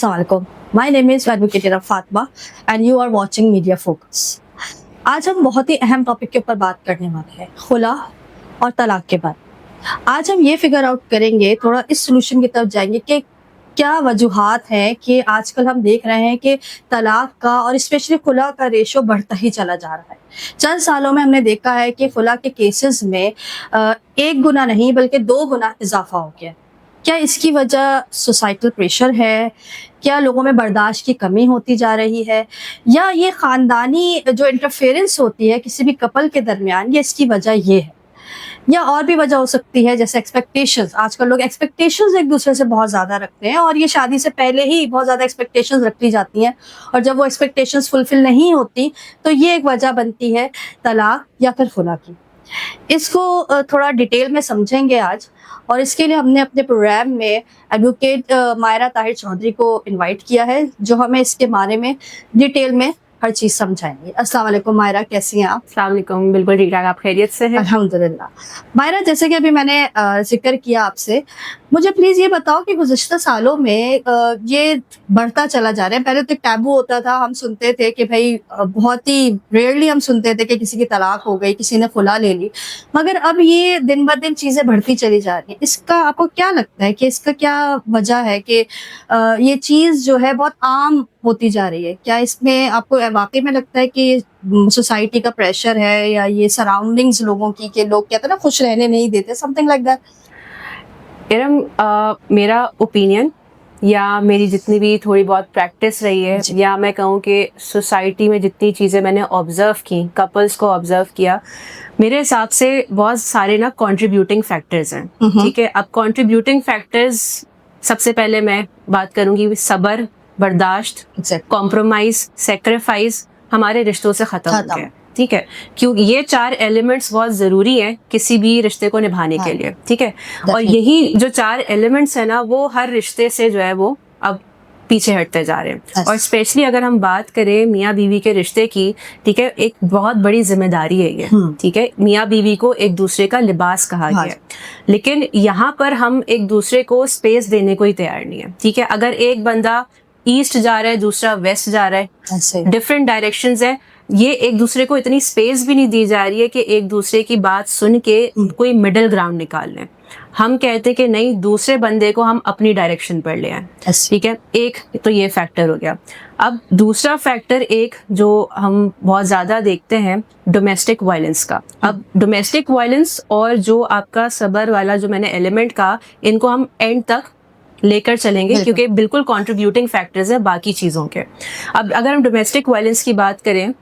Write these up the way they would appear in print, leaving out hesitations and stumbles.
Assalamualaikum. My name is Advocate Ira Fatma and you are watching Media Focus. आज हम बहुत ही अहम topic के ऊपर बात करने वाले हैं, खुला और तलाक के बाद। आज हम ये फिगर आउट करेंगे, थोड़ा इस सोल्यूशन की तरफ जाएंगे कि क्या वजूहात हैं कि आजकल हम देख रहे हैं कि तलाक का और स्पेशली खुला का रेशो बढ़ता ही चला जा रहा है। चंद सालों में हमने देखा है कि खुला के केसेस में एक गुना नहीं बल्कि 2 गुना इजाफा हो गया। क्या इसकी वजह सोसाइटल प्रेशर है? क्या लोगों में बर्दाश्त की कमी होती जा रही है, या ये ख़ानदानी जो इंटरफेरेंस होती है किसी भी कपल के दरमियान, ये इसकी वजह ये है? या और भी वजह हो सकती है, जैसे एक्सपेक्टेशंस। आजकल लोग एक्सपेक्टेशंस एक दूसरे से बहुत ज़्यादा रखते हैं और ये शादी से पहले ही बहुत ज़्यादा एक्सपेक्टेशंस रखी जाती हैं, और जब वो एक्सपेक्टेशंस फुलफिल नहीं होती तो ये एक वजह बनती है तलाक या फिर खुला की। इसको थोड़ा डिटेल में समझेंगे आज, और इसके लिए हमने अपने प्रोग्राम में एडवोकेट मायरा ताहिर चौधरी को इनवाइट किया है, जो हमें इसके बारे में डिटेल में हर चीज़ समझाएंगे। अस्सलाम वालेकुम मायरा, कैसी हैं आप? अस्सलाम वालेकुम, बिल्कुल ठीक ठाक, आप खैरियत से हैं? अल्हम्दुलिल्लाह। मायरा, जैसे कि अभी मैंने जिक्र किया आपसे, मुझे प्लीज़ ये बताओ कि गुज़िश्ता सालों में ये बढ़ता चला जा रहा है। पहले तो एक टैबू होता था, हम सुनते थे कि भाई बहुत ही रेयरली हम सुनते थे कि किसी की तलाक हो गई, किसी ने खुला ले ली, मगर अब ये दिन ब दिन चीज़ें बढ़ती चली जा रही हैं। इसका आपको क्या लगता है कि इसका क्या वजह है कि ये चीज़ जो है बहुत आम होती जा रही है? क्या इसमें आपको वाकई में लगता है कि सोसाइटी का प्रेशर है, या ये सराउंडिंग्स लोगों की, कि लोग कहते हैं ना खुश रहने नहीं देते, समथिंग लाइक दैट? इरम, मेरा ओपिनियन या मेरी जितनी भी थोड़ी बहुत प्रैक्टिस रही है, या मैं कहूँ कि सोसाइटी में जितनी चीज़ें मैंने ऑब्ज़र्व की, कपल्स को ऑब्ज़र्व किया, मेरे हिसाब से बहुत सारे ना कंट्रीब्यूटिंग फैक्टर्स हैं। ठीक है, अब कंट्रीब्यूटिंग फैक्टर्स सबसे पहले मैं बात करूँगी सब्र, बर्दाश्त, कॉम्प्रोमाइज़, सेक्रीफाइस हमारे रिश्तों से ख़त्म हो गया। ठीक है, क्योंकि ये 4 एलिमेंट्स बहुत ज़रूरी हैं किसी भी रिश्ते को निभाने के लिए। ठीक है, और यही जो 4 एलिमेंट्स हैं ना, वो हर रिश्ते से जो है वो अब पीछे हटते जा रहे हैं। और स्पेशली अगर हम बात करें मियाँ बीवी के रिश्ते की, ठीक है, एक बहुत बड़ी जिम्मेदारी है ये। ठीक है, मियाँ बीवी को एक दूसरे का लिबास कहा गया है, लेकिन यहाँ पर हम एक दूसरे को स्पेस देने को ही तैयार नहीं है। ठीक है, अगर एक बंदा ईस्ट जा रहा है, दूसरा वेस्ट जा रहा है, डिफरेंट डायरेक्शंस है, ये एक दूसरे को इतनी स्पेस भी नहीं दी जा रही है कि एक दूसरे की बात सुन के कोई मिडिल ग्राउंड निकाल लें। हम कहते कि नहीं, दूसरे बंदे को हम अपनी डायरेक्शन पर ले आए। ठीक है, एक तो ये फैक्टर हो गया। अब दूसरा फैक्टर एक जो हम बहुत ज़्यादा देखते हैं, डोमेस्टिक वायलेंस का। अब डोमेस्टिक वायलेंस और जो आपका सबर वाला जो मैंने एलिमेंट का, इनको हम एंड तक लेकर चलेंगे क्योंकि बिल्कुल कंट्रीब्यूटिंग फैक्टर्स है बाकी चीज़ों के। अब अगर हम डोमेस्टिक वायलेंस की बात करें,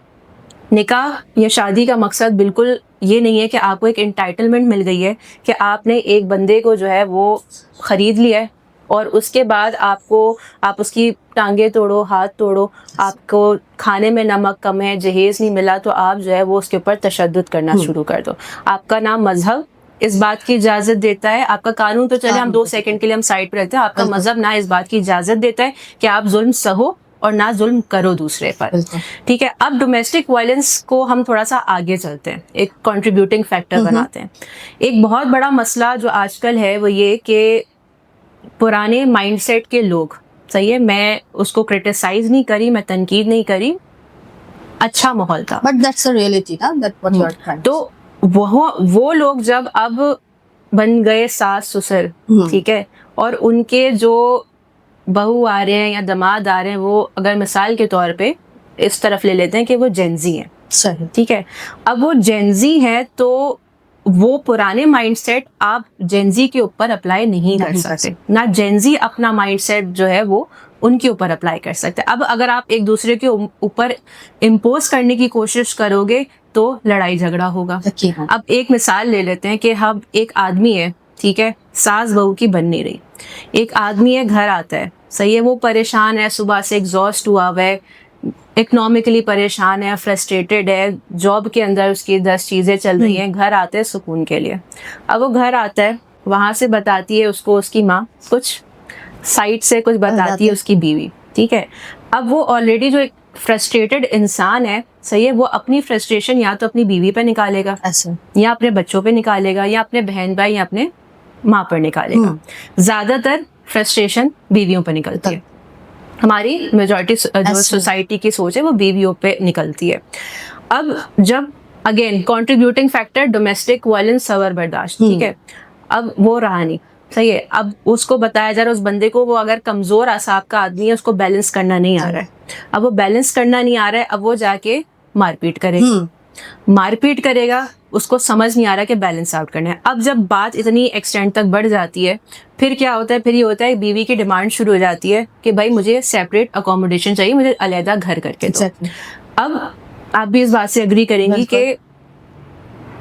निकाह या शादी का मकसद बिल्कुल ये नहीं है कि आपको एक एंटाइटलमेंट मिल गई है कि आपने एक बंदे को जो है वो ख़रीद लिया है और उसके बाद आप उसकी टांगे तोड़ो, हाथ तोड़ो, आपको खाने में नमक कम है, जहेज़ नहीं मिला, तो आप जो है वो उसके ऊपर तशद्दुद करना शुरू कर दो। आपका ना मजहब इस बात की इजाज़त देता है, आपका कानून तो चले हम 2 सेकंड के लिए हम साइड पर रखते हैं, आपका मजहब ना इस बात की इजाज़त देता है कि आप जुल्म सहो और ना जुल्म करो दूसरे पर। ठीक है, अब डोमेस्टिक वायलेंस को हम थोड़ा सा आगे चलते हैं, एक कंट्रीब्यूटिंग फैक्टर बनाते हैं। एक बहुत बड़ा मसला जो आजकल है वो ये कि पुराने माइंडसेट के लोग, सही है, मैं उसको क्रिटिसाइज नहीं करी, मैं तनकीद नहीं करी, अच्छा माहौल था, बट दैट्स अ रियलिटी ना, that what you are trying. तो वो लोग जब अब बन गए सास ससुर, ठीक है, और उनके जो बहू आ रहे हैं या दामाद आ रहे हैं, वो अगर मिसाल के तौर पे इस तरफ ले लेते हैं कि वो जेनजी हैं, सही, ठीक है, अब वो जेनजी हैं तो वो पुराने माइंडसेट आप जेनजी के ऊपर अप्लाई नहीं कर सकते, ना जेनजी अपना माइंडसेट जो है वो उनके ऊपर अप्लाई कर सकते। अब अगर आप एक दूसरे के ऊपर इम्पोज करने की कोशिश करोगे तो लड़ाई झगड़ा होगा। अब एक मिसाल ले लेते हैं कि हम एक आदमी है, ठीक है, सास बहू की बन नहीं रही, एक आदमी है, घर आता है, सही है, वो परेशान है, सुबह से एग्जॉस्ट हुआ हुआ है, इकोनॉमिकली परेशान है, फ्रस्ट्रेटेड है, जॉब के अंदर उसकी 10 चीज़ें चल रही हैं, घर आते हैं सुकून के लिए। अब वो घर आता है, वहाँ से बताती है उसको उसकी माँ, कुछ साइड से कुछ बताती है उसकी बीवी, ठीक है। अब वो ऑलरेडी जो एक फ्रस्ट्रेटेड इंसान है, सही है, वो अपनी फ्रस्ट्रेशन या तो अपनी बीवी पे निकालेगा, या अपने बच्चों पे निकालेगा, या अपने बहन भाई या अपने माँ पर निकालेगा। ज़्यादातर फ्रस्ट्रेशन बीवियों पर निकलती है। हमारी मेजॉरिटी जो Yes. सोसाइटी की सोच है वो बीवियों पे निकलती है। अब जब again contributing factor domestic violence, सबर बर्दाश्त, ठीक है, अब वो रहा नहीं, सही है, अब उसको बताया जा रहा है उस बंदे को, वो अगर कमजोर असाब का आदमी है, उसको बैलेंस करना नहीं आ रहा है, अब वो बैलेंस करना नहीं आ रहा है, अब वो जाके मारपीट करेगा, मारपीट करेगा, उसको समझ नहीं आ रहा कि बैलेंस आउट करना है। अब जब बात इतनी एक्सटेंड तक बढ़ जाती है, फिर क्या होता है, फिर ये होता है बीवी की डिमांड शुरू हो जाती है कि भाई मुझे सेपरेट अकोमोडेशन चाहिए, मुझे अलहदा घर करके दो। अब आप भी इस बात से एग्री करेंगी कि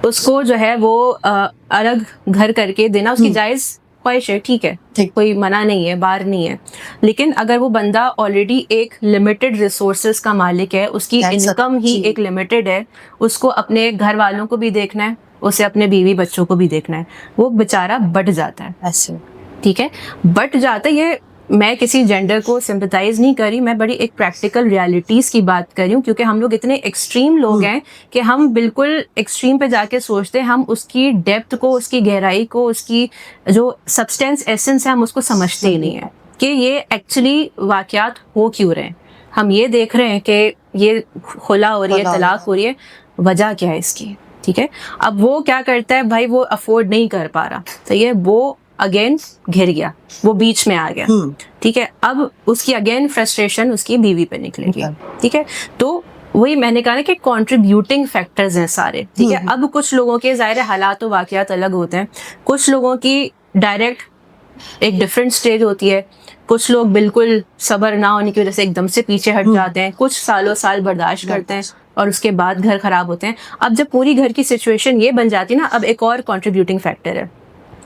उसको जो है वो अलग घर करके देना उसकी जायज़ ख्वाहिश है, ठीक है, कोई मना नहीं है, बार नहीं है, लेकिन अगर वो बंदा ऑलरेडी एक लिमिटेड रिसोर्सेज का मालिक है, उसकी इनकम ही एक लिमिटेड है, उसको अपने घर वालों को भी देखना है, उसे अपने बीवी बच्चों को भी देखना है, वो बेचारा बट जाता है ऐसे, ठीक है, बट जाता है। ये मैं किसी जेंडर को सिंपथाइज नहीं करी, मैं बड़ी एक प्रैक्टिकल रियलिटीज़ की बात कर रही हूँ, क्योंकि हम लोग इतने एक्सट्रीम लोग हैं कि हम बिल्कुल एक्सट्रीम पे जाके सोचते हैं, हम उसकी डेप्थ को, उसकी गहराई को, उसकी जो सब्सटेंस एसेंस है, हम उसको समझते ही नहीं है कि ये एक्चुअली वाक़यात हो क्यों रहे हैं। हम ये देख रहे हैं कि ये खुला हो रही है, तलाक हो रही है, वजह क्या है इसकी, ठीक है। अब वो क्या करता है भाई, वो अफोर्ड नहीं कर पा रहा, तो ये वो अगेन घिर गया, वो बीच में आ गया, ठीक है, अब उसकी अगेन फ्रस्ट्रेशन उसकी बीवी पे निकलेगी, ठीक है। तो वही मैंने कहा ना कि कंट्रीब्यूटिंग फैक्टर्स हैं सारे, ठीक है। अब कुछ लोगों के ज़ाहिर हालात और वाक़यात अलग होते हैं, कुछ लोगों की डायरेक्ट एक डिफरेंट स्टेज होती है, कुछ लोग बिल्कुल सब्र ना होने की वजह से एकदम से पीछे हट जाते हैं, कुछ सालों साल बर्दाश्त करते हैं और उसके बाद घर खराब होते हैं। अब जब पूरी घर की सिचुएशन ये बन जाती है ना, अब एक और कंट्रीब्यूटिंग फैक्टर है,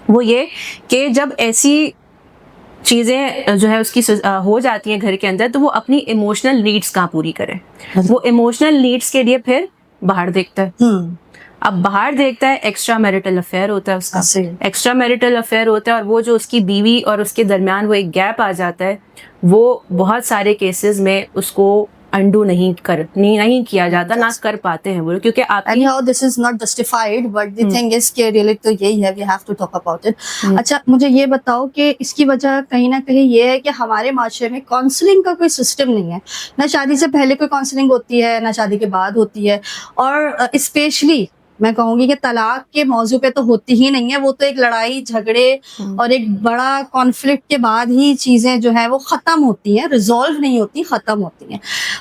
वो ये कि जब ऐसी चीज़ें जो है उसकी हो जाती हैं घर के अंदर, तो वो अपनी इमोशनल नीड्स कहाँ पूरी करे, वो इमोशनल नीड्स के लिए फिर बाहर देखता है। अब बाहर देखता है, एक्स्ट्रा मैरिटल अफेयर होता है उसका, एक्स्ट्रा मैरिटल अफेयर होता है, और वो जो उसकी बीवी और उसके दरमियान वो एक गैप आ जाता है, वो बहुत सारे केसेस में उसको अंडू नहीं किया जाता, ना कर पाते हैं वो, क्योंकि आप anyhow this is not justified but the thing is कि रियलिटी तो यही है, we have to talk about it। अच्छा, मुझे ये बताओ कि इसकी वजह कहीं ना कहीं ये है कि हमारे माशरे में काउंसलिंग का कोई सिस्टम नहीं है, ना शादी से पहले कोई काउंसलिंग होती है, ना शादी के बाद होती है, और स्पेशली मैं कहूंगी कि तलाक के मौजू पे तो होती ही नहीं है, वो तो एक लड़ाई झगड़े और एक बड़ा कॉन्फ्लिक्ट के बाद ही चीजें जो है वो खत्म होती हैं, रिजॉल्व नहीं होती, खत्म होती हैं।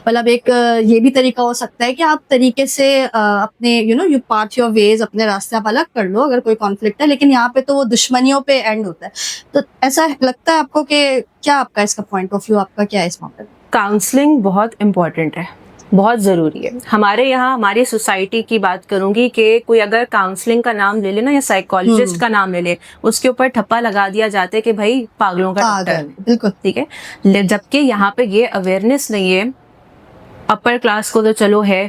मतलब एक ये भी तरीका हो सकता है कि आप तरीके से अपने यू पार्ट योर वेज, अपने रास्ते आप अलग कर लो अगर कोई कॉन्फ्लिक्ट है, लेकिन यहाँ पे तो वो दुश्मनियों पे एंड होता है। तो ऐसा लगता है आपको कि क्या आपका इसका पॉइंट ऑफ व्यू, आपका क्या है इस मामले में? काउंसलिंग बहुत इम्पोर्टेंट है, बहुत ज़रूरी है। हमारे यहाँ हमारी सोसाइटी की बात करूंगी कि कोई अगर काउंसलिंग का नाम ले लेना या साइकोलॉजिस्ट का नाम ले ले, उसके ऊपर ठप्पा लगा दिया जाता है कि भाई पागलों का डॉक्टर है, बिल्कुल, ठीक है। जबकि यहाँ पे ये अवेयरनेस नहीं है, अपर क्लास को तो चलो है,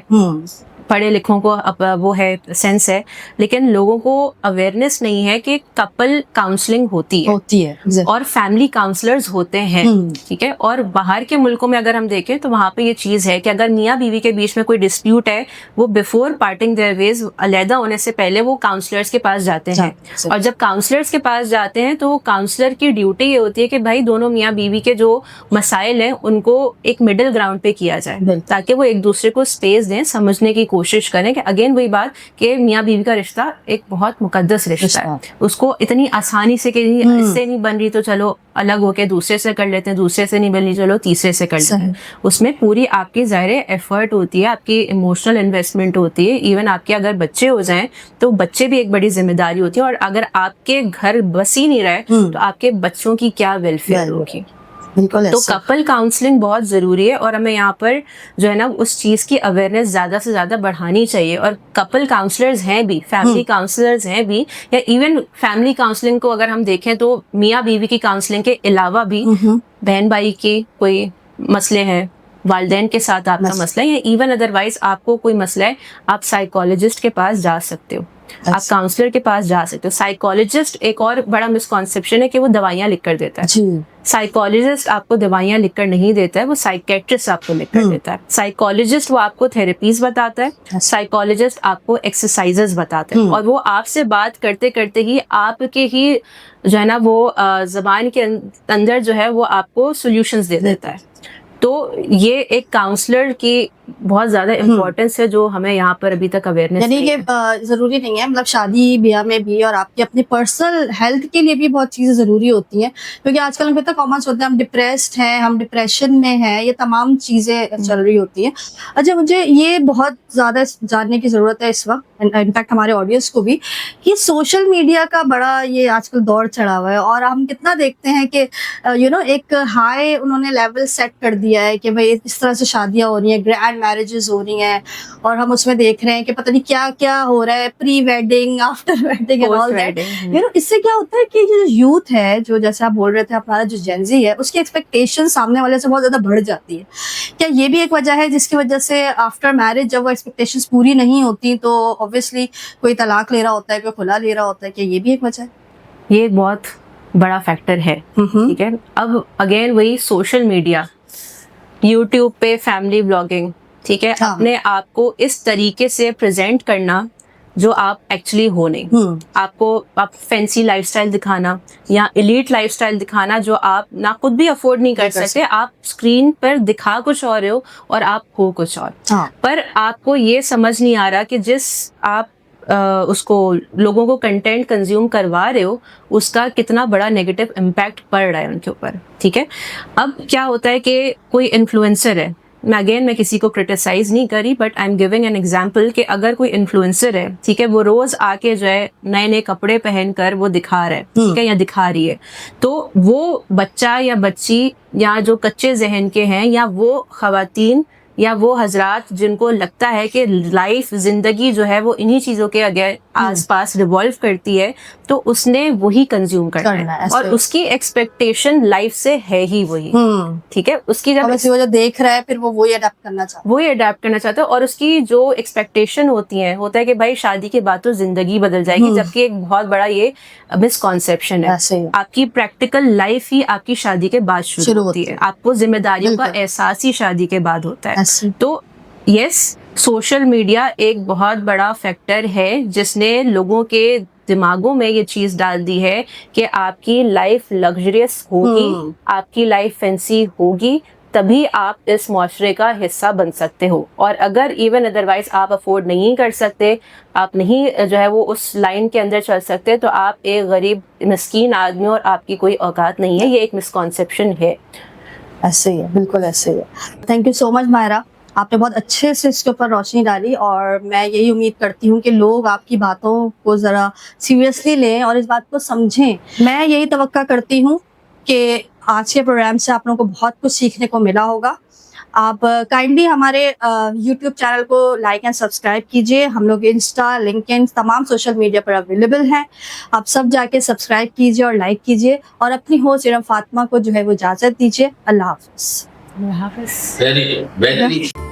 पढ़े लिखों को वो है, सेंस है, लेकिन लोगों को अवेयरनेस नहीं है कि कपल काउंसलिंग होती है और फैमिली काउंसलर्स होते हैं, ठीक है। और बाहर के मुल्कों में अगर हम देखें तो वहाँ पे ये चीज़ है कि अगर मियाँ बीवी के बीच में कोई डिस्प्यूट है, वो बिफोर पार्टिंग देयर वेज, अलहदा होने से पहले वो काउंसलर्स के पास जाते हैं, और जब काउंसलर्स के पास जाते हैं तो काउंसलर की ड्यूटी ये होती है कि भाई दोनों मियाँ बीवी के जो मसाइल हैं उनको एक मिडिल ग्राउंड पे किया जाए, ताकि वो एक दूसरे को स्पेस दें, समझने की कोशिश करें। कि अगेन वही बात कि मियाँ बीवी का रिश्ता एक बहुत मुकद्दस रिश्ता है, उसको इतनी आसानी से कि इससे नहीं बन रही तो चलो अलग होके दूसरे से कर लेते हैं, दूसरे से नहीं बन रही चलो तीसरे से कर लेते हैं। उसमें पूरी आपकी ज़ाहिर एफर्ट होती है, आपकी इमोशनल इन्वेस्टमेंट होती है, इवन आपके अगर बच्चे हो जाएं तो बच्चे भी एक बड़ी जिम्मेदारी होती है, और अगर आपके घर बस ही नहीं रहे तो आपके बच्चों की क्या वेलफेयर होगी। तो कपल काउंसलिंग बहुत ज़रूरी है, और हमें यहाँ पर जो है ना उस चीज़ की अवेयरनेस ज़्यादा से ज़्यादा बढ़ानी चाहिए। और कपल काउंसलर्स हैं भी, फैमिली काउंसलर्स हैं भी, या इवन फैमिली काउंसलिंग को अगर हम देखें तो मियाँ बीवी की काउंसलिंग के अलावा भी बहन भाई के कोई मसले हैं, वालिदैन के साथ आपका मसला है, या इवन अदरवाइज आपको कोई मसला है, आप साइकोलॉजिस्ट के पास जा सकते हो, आप काउंसलर के पास जा सकते हो। साइकोलॉजिस्ट एक और बड़ा मिसकॉन्सेप्शन है कि वो दवाइयाँ लिख कर देता है। साइकोलॉजिस्ट आपको दवाइयाँ लिख कर नहीं देता है, वो साइकेट्रिस्ट आपको लिख कर देता है। साइकोलॉजिस्ट वो आपको थेरेपीज बताता है, साइकोलॉजिस्ट आपको एक्सरसाइजेस बताता है, और वो आपसे बात करते करते ही आपके ही जो है ना वो ज़बान के अंदर जो है वो आपको सोल्यूशंस दे देता है। तो ये एक काउंसलर की बहुत ज़्यादा इम्पोर्टेंस है जो हमें यहाँ पर अभी तक अवेयरनेस यानी कि जरूरी नहीं है, मतलब शादी ब्याह में भी और आपकी अपनी पर्सनल हेल्थ के लिए भी बहुत चीजें जरूरी होती हैं, क्योंकि आजकल हमें पता कॉमन होता है, हम डिप्रेस्ड हैं, हम डिप्रेशन में हैं, ये तमाम चीजें चल रही होती हैं। अच्छा, मुझे ये बहुत ज्यादा जानने की जरूरत है इस वक्त, इनफैक्ट हमारे ऑडियंस को भी, कि सोशल मीडिया का बड़ा ये आजकल दौर चढ़ा हुआ है और हम कितना देखते हैं कि एक हाई उन्होंने लेवल सेट कर दिया है कि भाई इस तरह से शादियां हो रही हैं, ग्रैंड मैरिजेस हो रही हैं, और हम उसमें देख रहे हैं कि पता नहीं क्या क्या हो रहा है, pre wedding, after wedding and all that. इससे क्या होता है कि जो यूथ है, जो जैसे आप बोल रहे थे हमारा जो जेनजी है, उसकी एक्सपेक्टेशन सामने वाले से बहुत ज्यादा बढ़ जाती है। क्या ये भी एक वजह है जिसकी वजह से आफ्टर मैरिज जब वो एक्सपेक्टेशंस पूरी नहीं होती तो ऑब्वियसली कोई तलाक ले रहा होता है, कोई खुला ले रहा होता है? क्या ये भी एक वजह है? ये एक बहुत बड़ा फैक्टर है, ठीक है। अब अगेन वही सोशल मीडिया, यूट्यूब पे फैमिली ब्लॉगिंग, ठीक है, हाँ। अपने आप को इस तरीके से प्रेजेंट करना जो आप एक्चुअली हो नहीं। आपको आप फैंसी लाइफस्टाइल दिखाना या एलीट लाइफस्टाइल दिखाना जो आप ना खुद भी अफोर्ड नहीं कर सकते। आप स्क्रीन पर दिखा कुछ और हो और आप हो कुछ और। हाँ। पर आपको ये समझ नहीं आ रहा कि जिस आप उसको लोगों को कंटेंट कंज्यूम करवा रहे हो उसका कितना बड़ा नेगेटिव इम्पैक्ट पड़ रहा है उनके ऊपर, ठीक है। अब क्या होता है कि कोई इन्फ्लुएंसर है, मैं किसी को क्रिटिसाइज नहीं करी, but I am giving an example कि अगर कोई इन्फ्लुएंसर है, ठीक है, वो रोज आके जो है नए नए कपड़े पहनकर वो दिखा रहा है, ठीक है, या दिखा रही है, तो वो बच्चा या बच्ची या जो कच्चे जहन के हैं या वो खवातीन या वो हजरात जिनको लगता है कि लाइफ जिंदगी जो है वो इन्हीं चीजों के आगे आसपास रिवॉल्व करती है, तो उसने वही कंज्यूम करना है और उसकी एक्सपेक्टेशन लाइफ से है ही वही, ठीक है। उसकी जब वो जो देख रहा है फिर वो वही अडैप्ट करना चाहता है और उसकी जो एक्सपेक्टेशन होता है कि भाई शादी के बाद तो जिंदगी बदल जाएगी, जबकि एक बहुत बड़ा ये मिसकॉन्सेप्शन है। आपकी प्रैक्टिकल लाइफ ही आपकी शादी के बाद शुरू होती है। आपको जिम्मेदारियों का एहसास ही शादी के बाद होता है। तो यस, सोशल मीडिया एक बहुत बड़ा फैक्टर है जिसने लोगों के दिमागों में ये चीज डाल दी है कि आपकी लाइफ लग्जरियस होगी, आपकी लाइफ फैंसी होगी, तभी आप इस मुआशरे का हिस्सा बन सकते हो। और अगर इवन अदरवाइज आप अफोर्ड नहीं कर सकते, आप नहीं जो है वो उस लाइन के अंदर चल सकते, तो आप एक गरीब मिस्कीन आदमी और आपकी कोई औकात नहीं है। ये एक मिसकॉन्सेप्शन है। ऐसे ही है, बिल्कुल ऐसे ही है। Thank you so much Myra, आपने बहुत अच्छे से इसके ऊपर रोशनी डाली और मैं यही उम्मीद करती हूँ कि लोग आपकी बातों को ज़रा सीरियसली लें और इस बात को समझें। मैं यही तवक्का करती हूँ कि आज के प्रोग्राम से आप लोगों को बहुत कुछ सीखने को मिला होगा। आप काइंडली हमारे यूट्यूब चैनल को लाइक एंड सब्सक्राइब कीजिए। हम लोग इंस्टा, लिंक्डइन, तमाम सोशल मीडिया पर अवेलेबल हैं। आप सब जाके सब्सक्राइब कीजिए और लाइक कीजिए और अपनी होस्ट इरम फातिमा को जो है वो इजाज़त दीजिए। अल्लाह हाफ़िज़। अल्लाह हाफ़िज़। Very good. Very